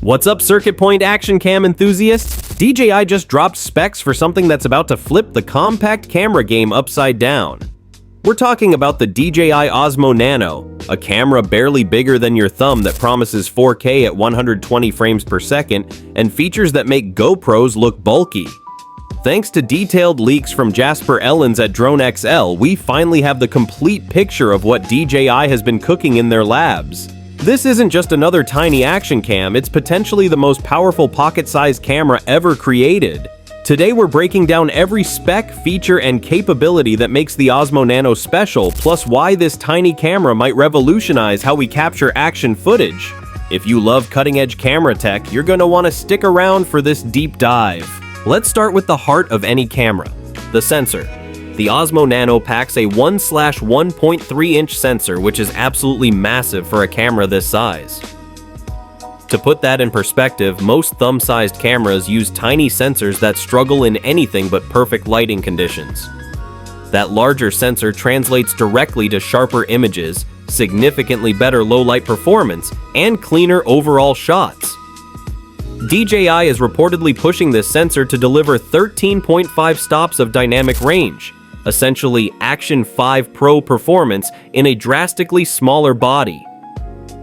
What's up, Circuit Point action cam enthusiasts? DJI just dropped specs for something that's about to flip the compact camera game upside down. We're talking about the DJI Osmo Nano, a camera barely bigger than your thumb that promises 4K at 120 frames per second and features that make GoPros look bulky. Thanks to detailed leaks from Jasper Ellens at Drone XL, we finally have the complete picture of what DJI has been cooking in their labs. This isn't just another tiny action cam, it's potentially the most powerful pocket-sized camera ever created. Today we're breaking down every spec, feature, and capability that makes the Osmo Nano special, plus why this tiny camera might revolutionize how we capture action footage. If you love cutting-edge camera tech, you're going to want to stick around for this deep dive. Let's start with the heart of any camera, the sensor. The Osmo Nano packs a 1/1.3-inch sensor, which is absolutely massive for a camera this size. To put that in perspective, most thumb-sized cameras use tiny sensors that struggle in anything but perfect lighting conditions. That larger sensor translates directly to sharper images, significantly better low-light performance, and cleaner overall shots. DJI is reportedly pushing this sensor to deliver 13.5 stops of dynamic range, essentially Action 5 Pro performance in a drastically smaller body.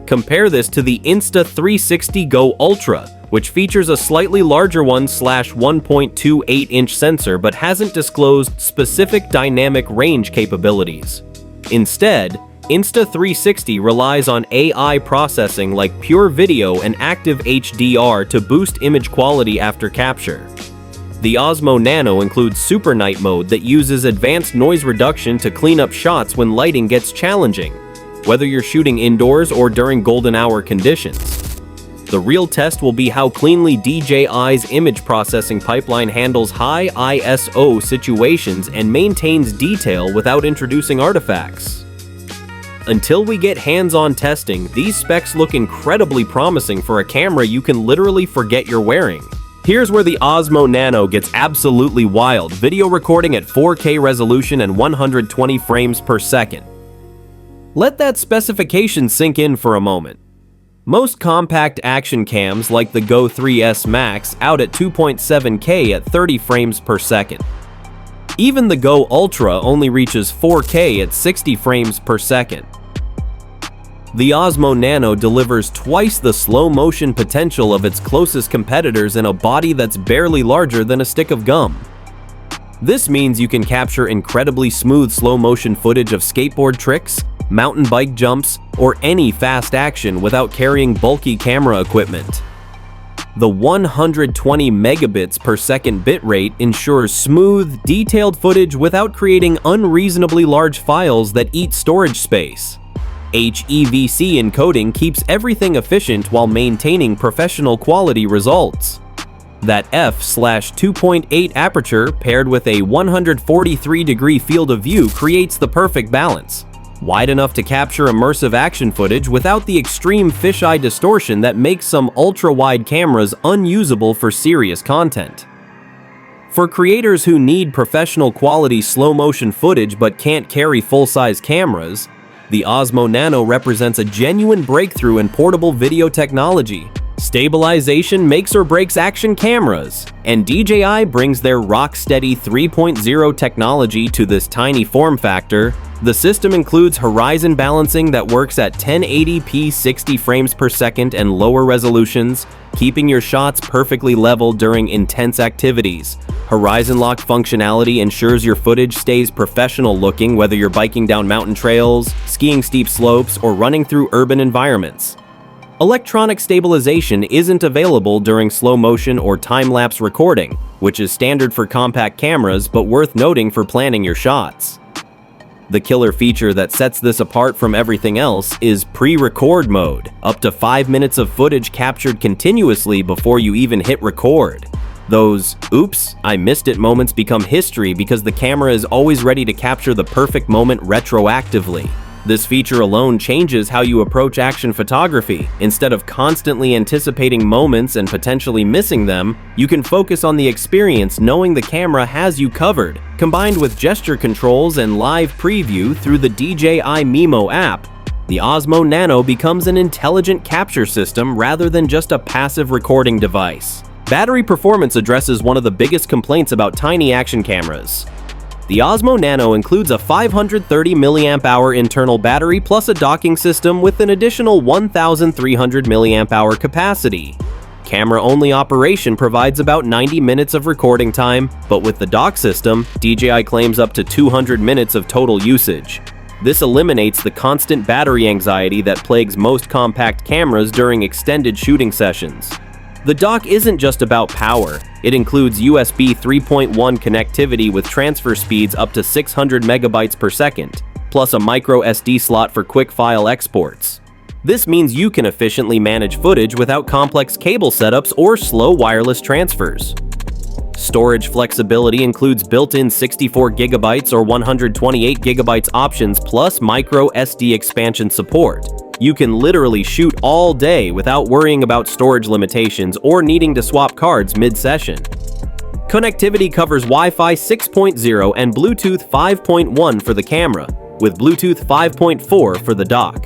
Compare this to the Insta360 Go Ultra, which features a slightly larger 1/1.28-inch sensor but hasn't disclosed specific dynamic range capabilities. Instead, Insta360 relies on AI processing like pure video and active HDR to boost image quality after capture. The Osmo Nano includes Super Night mode that uses advanced noise reduction to clean up shots when lighting gets challenging, whether you're shooting indoors or during golden hour conditions. The real test will be how cleanly DJI's image processing pipeline handles high ISO situations and maintains detail without introducing artifacts. Until we get hands-on testing, these specs look incredibly promising for a camera you can literally forget you're wearing. Here's where the Osmo Nano gets absolutely wild, video recording at 4K resolution and 120 frames per second. Let that specification sink in for a moment. Most compact action cams like the Go 3S Max out at 2.7K at 30 frames per second. Even the Go Ultra only reaches 4K at 60 frames per second. The Osmo Nano delivers twice the slow motion potential of its closest competitors in a body that's barely larger than a stick of gum. This means you can capture incredibly smooth slow motion footage of skateboard tricks, mountain bike jumps, or any fast action without carrying bulky camera equipment. The 120 megabits per second bitrate ensures smooth, detailed footage without creating unreasonably large files that eat storage space. HEVC encoding keeps everything efficient while maintaining professional quality results. That f/2.8 aperture paired with a 143-degree field of view creates the perfect balance, wide enough to capture immersive action footage without the extreme fisheye distortion that makes some ultra-wide cameras unusable for serious content. For creators who need professional quality slow-motion footage but can't carry full-size cameras, the Osmo Nano represents a genuine breakthrough in portable video technology. Stabilization makes or breaks action cameras, and DJI brings their RockSteady 3.0 technology to this tiny form factor. The system includes horizon balancing that works at 1080p 60 frames per second and lower resolutions, keeping your shots perfectly level during intense activities. Horizon lock functionality ensures your footage stays professional looking whether you're biking down mountain trails, skiing steep slopes, or running through urban environments. Electronic stabilization isn't available during slow motion or time-lapse recording, which is standard for compact cameras but worth noting for planning your shots. The killer feature that sets this apart from everything else is pre-record mode, up to 5 minutes of footage captured continuously before you even hit record. Those "oops, I missed it" moments become history because the camera is always ready to capture the perfect moment retroactively. This feature alone changes how you approach action photography. Instead of constantly anticipating moments and potentially missing them, you can focus on the experience knowing the camera has you covered. Combined with gesture controls and live preview through the DJI Mimo app, The Osmo Nano becomes an intelligent capture system rather than just a passive recording device. Battery performance addresses one of the biggest complaints about tiny action cameras. The Osmo Nano includes a 530 mAh internal battery plus a docking system with an additional 1,300 mAh capacity. Camera-only operation provides about 90 minutes of recording time, but with the dock system, DJI claims up to 200 minutes of total usage. This eliminates the constant battery anxiety that plagues most compact cameras during extended shooting sessions. The dock isn't just about power. It includes USB 3.1 connectivity with transfer speeds up to 600 megabytes per second, plus a micro SD slot for quick file exports. This means you can efficiently manage footage without complex cable setups or slow wireless transfers. Storage flexibility includes built-in 64 GB or 128 GB options plus micro SD expansion support. You can literally shoot all day without worrying about storage limitations or needing to swap cards mid-session. Connectivity covers Wi-Fi 6.0 and Bluetooth 5.1 for the camera, with Bluetooth 5.4 for the dock.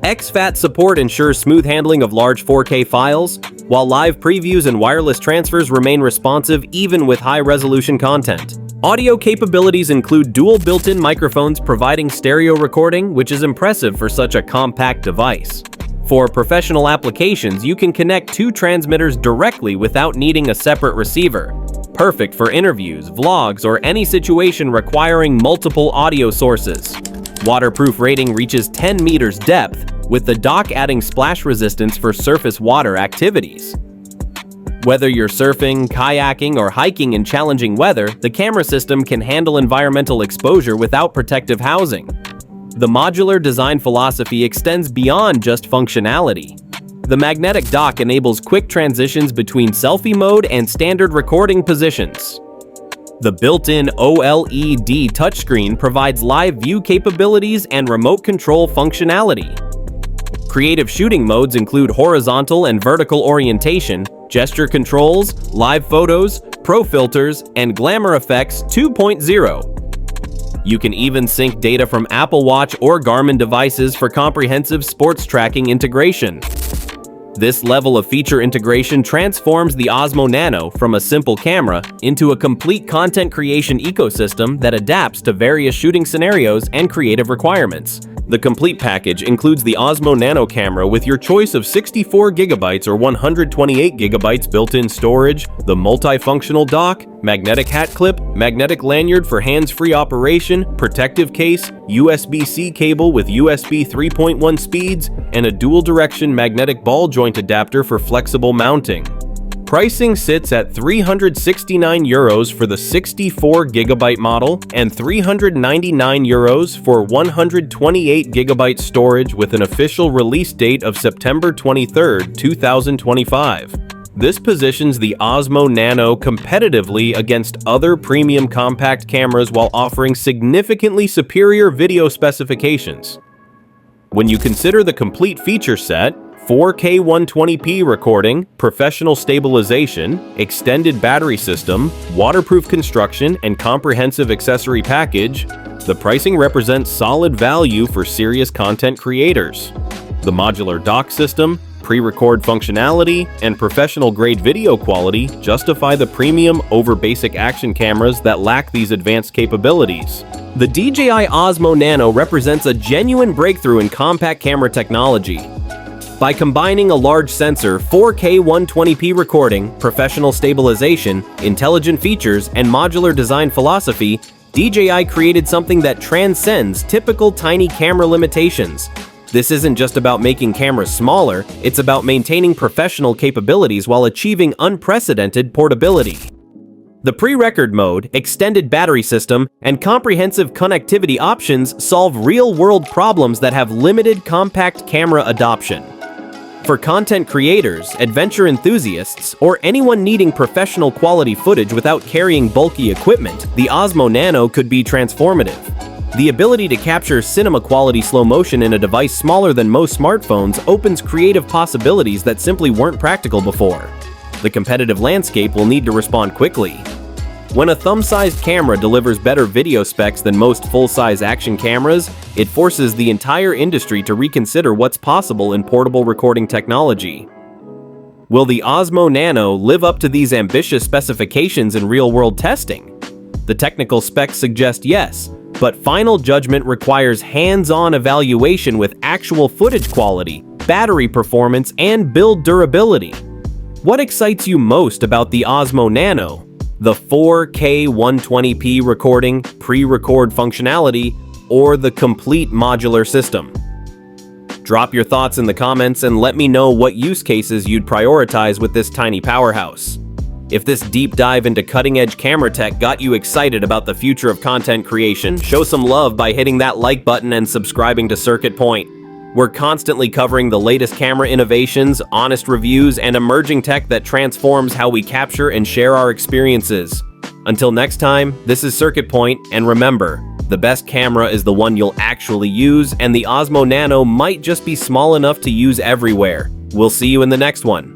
exFAT support ensures smooth handling of large 4K files, while live previews and wireless transfers remain responsive even with high-resolution content. Audio capabilities include dual built-in microphones providing stereo recording, which is impressive for such a compact device. For professional applications, you can connect two transmitters directly without needing a separate receiver. Perfect for interviews, vlogs, or any situation requiring multiple audio sources. Waterproof rating reaches 10 meters depth, with the dock adding splash resistance for surface water activities. Whether you're surfing, kayaking, or hiking in challenging weather, the camera system can handle environmental exposure without protective housing. The modular design philosophy extends beyond just functionality. The magnetic dock enables quick transitions between selfie mode and standard recording positions. The built-in OLED touchscreen provides live view capabilities and remote control functionality. Creative shooting modes include horizontal and vertical orientation, gesture controls, live photos, pro filters, and glamour effects 2.0. You can even sync data from Apple Watch or Garmin devices for comprehensive sports tracking integration. This level of feature integration transforms the Osmo Nano from a simple camera into a complete content creation ecosystem that adapts to various shooting scenarios and creative requirements. The complete package includes the Osmo Nano camera with your choice of 64 GB or 128 GB built-in storage, the multifunctional dock, magnetic hat clip, magnetic lanyard for hands-free operation, protective case, USB-C cable with USB 3.1 speeds, and a dual-direction magnetic ball joint adapter for flexible mounting. Pricing sits at €369 for the 64 GB model and €399 for 128 GB storage with an official release date of September 23, 2025. This positions the Osmo Nano competitively against other premium compact cameras while offering significantly superior video specifications. When you consider the complete feature set, 4K 120p recording, professional stabilization, extended battery system, waterproof construction, and comprehensive accessory package, the pricing represents solid value for serious content creators. The modular dock system, pre-record functionality, and professional-grade video quality justify the premium over basic action cameras that lack these advanced capabilities. The DJI Osmo Nano represents a genuine breakthrough in compact camera technology. By combining a large sensor, 4K 120p recording, professional stabilization, intelligent features, and modular design philosophy, DJI created something that transcends typical tiny camera limitations. This isn't just about making cameras smaller, it's about maintaining professional capabilities while achieving unprecedented portability. The pre-record mode, extended battery system, and comprehensive connectivity options solve real-world problems that have limited compact camera adoption. For content creators, adventure enthusiasts, or anyone needing professional quality footage without carrying bulky equipment, the Osmo Nano could be transformative. The ability to capture cinema-quality slow motion in a device smaller than most smartphones opens creative possibilities that simply weren't practical before. The competitive landscape will need to respond quickly. When a thumb-sized camera delivers better video specs than most full-size action cameras, it forces the entire industry to reconsider what's possible in portable recording technology. Will the Osmo Nano live up to these ambitious specifications in real-world testing? The technical specs suggest yes, but final judgment requires hands-on evaluation with actual footage quality, battery performance, and build durability. What excites you most about the Osmo Nano? The 4K 120p recording, pre-record functionality, or the complete modular system? Drop your thoughts in the comments and let me know what use cases you'd prioritize with this tiny powerhouse. If this deep dive into cutting-edge camera tech got you excited about the future of content creation, show some love by hitting that like button and subscribing to Circuit Point. We're constantly covering the latest camera innovations, honest reviews, and emerging tech that transforms how we capture and share our experiences. Until next time, this is Circuit Point, and remember, the best camera is the one you'll actually use, and the Osmo Nano might just be small enough to use everywhere. We'll see you in the next one.